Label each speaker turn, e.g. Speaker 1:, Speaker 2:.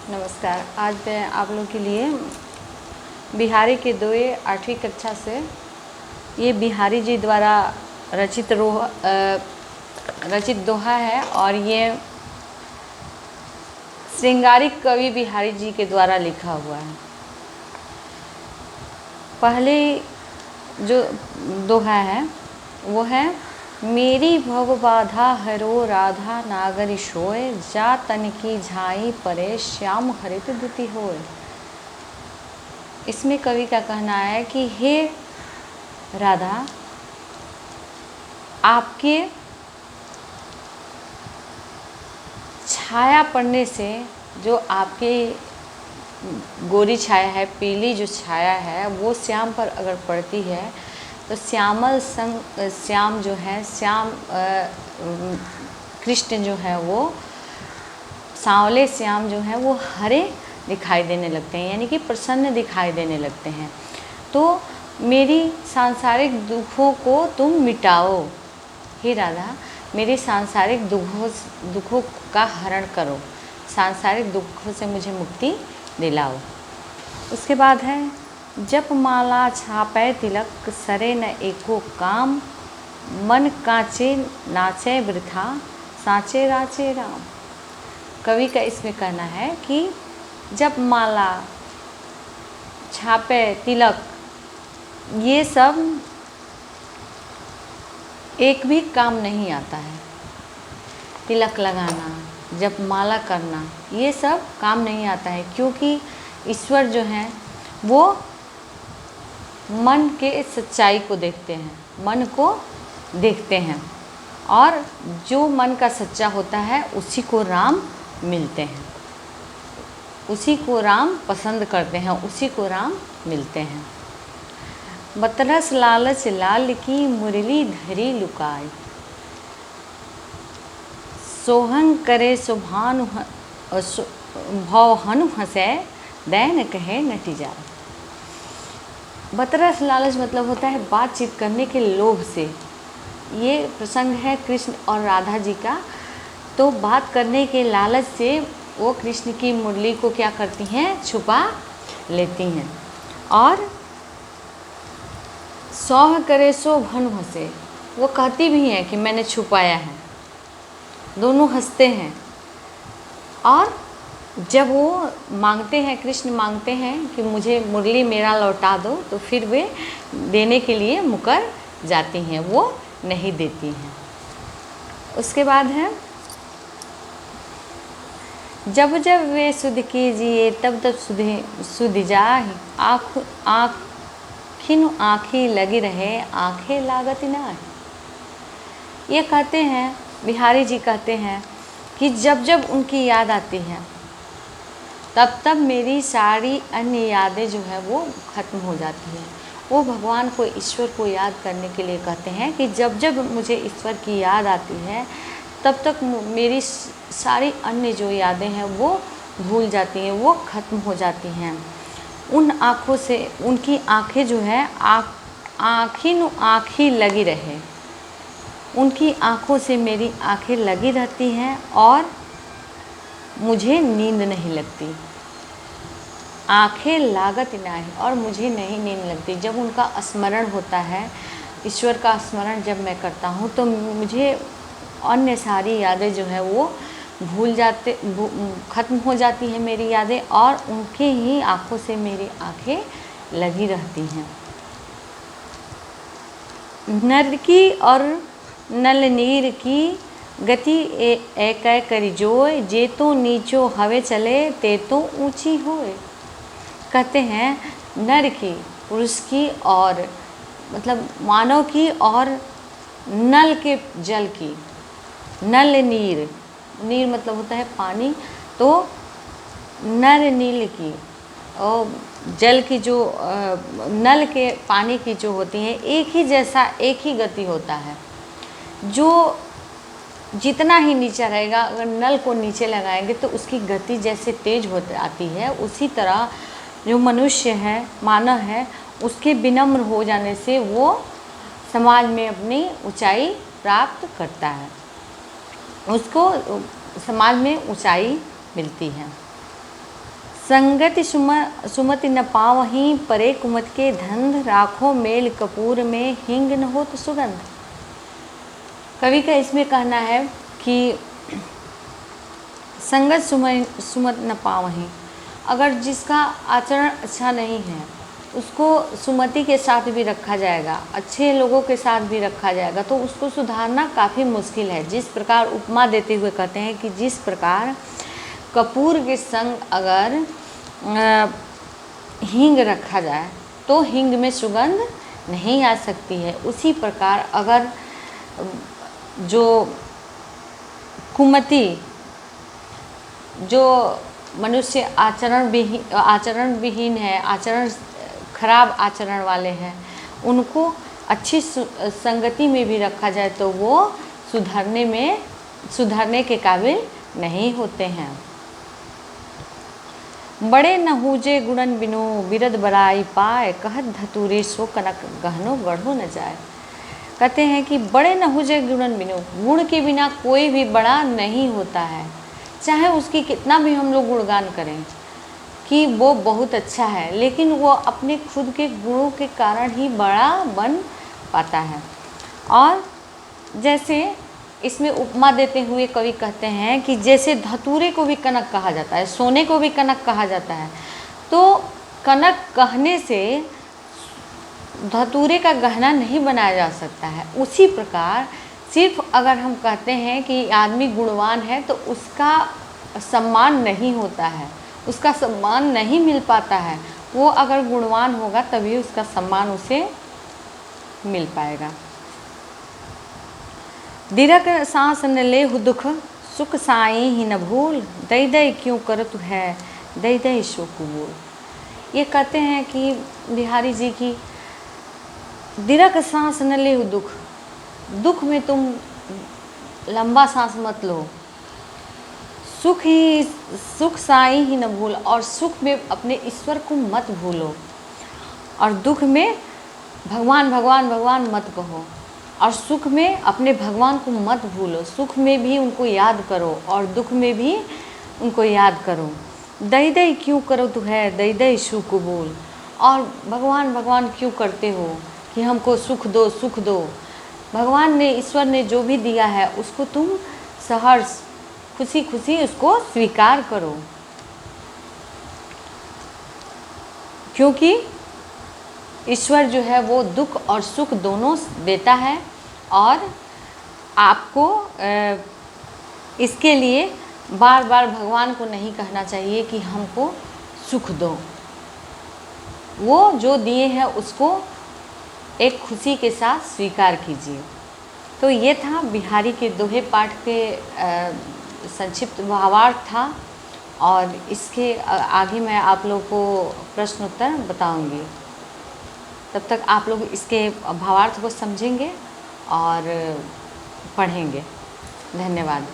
Speaker 1: नमस्कार। आज मैं आप लोगों के लिए बिहारी के दोहे 8वीं कक्षा से, ये बिहारी जी द्वारा रचित दोहा है और ये श्रृंगारिक कवि बिहारी जी के द्वारा लिखा हुआ है। पहले जो दोहा है वो है, मेरी भव बाधा हरो राधा नागरी सोय, जा तन की झाई परे श्याम हरित दुति होय। इसमें कवि का कहना है कि हे राधा, आपके छाया पड़ने से, जो आपकी गोरी छाया है, पीली जो छाया है, वो श्याम पर अगर पड़ती है तो श्यामल संग श्याम जो है, कृष्ण जो है वो सांवले श्याम जो है वो हरे दिखाई देने लगते हैं, यानी कि प्रसन्न दिखाई देने लगते हैं। तो मेरी सांसारिक दुखों को तुम मिटाओ, हे राधा, मेरे सांसारिक दुखों का हरण करो, सांसारिक दुखों से मुझे मुक्ति दिलाओ। उसके बाद है, जप माला छापै तिलक, सरे न एको काम, मन कांचे नाचे वृथा, साँचे राचे राम। कवि का इसमें कहना है कि जप माला छापे तिलक, ये सब एक भी काम नहीं आता है। तिलक लगाना, जप माला करना, ये सब काम नहीं आता है, क्योंकि ईश्वर जो है वो मन के सच्चाई को देखते हैं, मन को देखते हैं, और जो मन का सच्चा होता है उसी को राम मिलते हैं, उसी को राम पसंद करते हैं, उसी को राम मिलते हैं। बतरस लालच लाल की मुरली धरी लुकाई, सोहंग करे सुभानु भव हनु हंसे, दैन कहे नटी जा। बतरस लालच मतलब होता है बातचीत करने के लोभ से। ये प्रसंग है कृष्ण और राधा जी का। तो बात करने के लालच से वो कृष्ण की मुरली को क्या करती हैं, छुपा लेती हैं। और सौह करे सो भन हंसे, वो कहती भी हैं कि मैंने छुपाया है, दोनों हंसते हैं। और जब वो मांगते हैं, कृष्ण मांगते हैं कि मुझे मुरली मेरा लौटा दो, तो फिर वे देने के लिए मुकर जाती हैं, वो नहीं देती हैं। उसके बाद है, जब जब वे सुध कीजिए तब तब सुध जाहि, आँखिन आँखी लगी रहे, आँखें लागत नाहि। ये कहते हैं, बिहारी जी कहते हैं कि जब जब उनकी याद आती है तब तब मेरी सारी अन्य यादें जो है वो ख़त्म हो जाती हैं। वो भगवान को, ईश्वर को याद करने के लिए कहते हैं कि जब जब मुझे ईश्वर की याद आती है तब तक मेरी सारी अन्य जो यादें हैं वो भूल जाती हैं, वो ख़त्म हो जाती हैं। उन आँखों से, उनकी आँखें जो है आँखिन आँखी लगी रहे, उनकी आँखों से मेरी आँखें लगी रहती हैं और मुझे नींद नहीं लगती। आँखें लागत नहीं, और मुझे नहीं नींद लगती। जब उनका स्मरण होता है, ईश्वर का स्मरण जब मैं करता हूँ, तो मुझे अन्य सारी यादें जो है वो ख़त्म हो जाती हैं मेरी यादें, और उनके ही आँखों से मेरी आँखें लगी रहती हैं। नर की और नल नीर की गति एक करी जोय, जे तो नीचो हवे चले, ते तो ऊंची होए। कहते हैं नर की, पुरुष की, और मतलब मानव की, और नल के जल की, नल नीर, नीर मतलब होता है पानी, तो नर नील की और जल की, जो नल के पानी की जो होती है, एक ही जैसा, एक ही गति होता है। जो जितना ही नीचे रहेगा, अगर नल को नीचे लगाएंगे तो उसकी गति जैसे तेज हो आती है, उसी तरह जो मनुष्य है, मानव है, उसके विनम्र हो जाने से वो समाज में अपनी ऊंचाई प्राप्त करता है, उसको समाज में ऊंचाई मिलती है। संगति सुमति न पावहीं, परे कुमत के धंध, राखो मेल कपूर में, हिंग न हो तो सुगंध। कवि का इसमें कहना है कि संगत सुमत न पावहीं, अगर जिसका आचरण अच्छा नहीं है उसको सुमति के साथ भी रखा जाएगा, अच्छे लोगों के साथ भी रखा जाएगा, तो उसको सुधारना काफ़ी मुश्किल है। जिस प्रकार उपमा देते हुए कहते हैं कि जिस प्रकार कपूर के संग अगर हींग रखा जाए तो हींग में सुगंध नहीं आ सकती है, उसी प्रकार अगर जो कुमति, जो मनुष्य आचरण विहीन है, खराब आचरण वाले हैं, उनको अच्छी संगति में भी रखा जाए तो वो सुधरने के काबिल नहीं होते हैं। बड़े नहूजे गुणन बिनु, बिरद बड़ाई पाए, कहत धतूरे सो कनक गहनो गढ़ो न जाए। कहते हैं कि बड़े नहूजे गुणन बिनु, गुण के बिना कोई भी बड़ा नहीं होता है। चाहे उसकी कितना भी हम लोग गुणगान करें कि वो बहुत अच्छा है, लेकिन वो अपने खुद के गुणों के कारण ही बड़ा बन पाता है। और जैसे इसमें उपमा देते हुए कवि कहते हैं कि जैसे धतूरे को भी कनक कहा जाता है, सोने को भी कनक कहा जाता है, तो कनक कहने से धतूरे का गहना नहीं बनाया जा सकता है। उसी प्रकार सिर्फ अगर हम कहते हैं कि आदमी गुणवान है तो उसका सम्मान नहीं होता है, उसका सम्मान नहीं मिल पाता है। वो अगर गुणवान होगा तभी उसका सम्मान उसे मिल पाएगा। दीरक सांस न लेहु दुख, सुख साई ही न भूल, दई दई क्यों करतु है, दई दई सो कुबूल। ये कहते हैं कि बिहारी जी की दीरक सांस न लेहु दुख, दुख में तुम लंबा सांस मत लो, सुख साई ही न भूल, और सुख में अपने ईश्वर को मत भूलो, और दुख में भगवान भगवान भगवान मत कहो, और सुख में अपने भगवान को मत भूलो। सुख में भी उनको याद करो और दुख में भी उनको याद करो। दई दई क्यों करो तू है, दई दई सुख बोल, और भगवान भगवान क्यों करते हो कि हमको सुख दो सुख दो। भगवान ने, ईश्वर ने जो भी दिया है उसको तुम सहर्ष खुशी खुशी उसको स्वीकार करो, क्योंकि ईश्वर जो है वो दुख और सुख दोनों देता है, और आपको इसके लिए बार बार भगवान को नहीं कहना चाहिए कि हमको सुख दो। वो जो दिए हैं उसको एक खुशी के साथ स्वीकार कीजिए। तो ये था बिहारी के दोहे पाठ के संक्षिप्त भावार्थ था, और इसके आगे मैं आप लोगों को प्रश्न उत्तर बताऊंगी। तब तक आप लोग इसके भावार्थ को समझेंगे और पढ़ेंगे। धन्यवाद।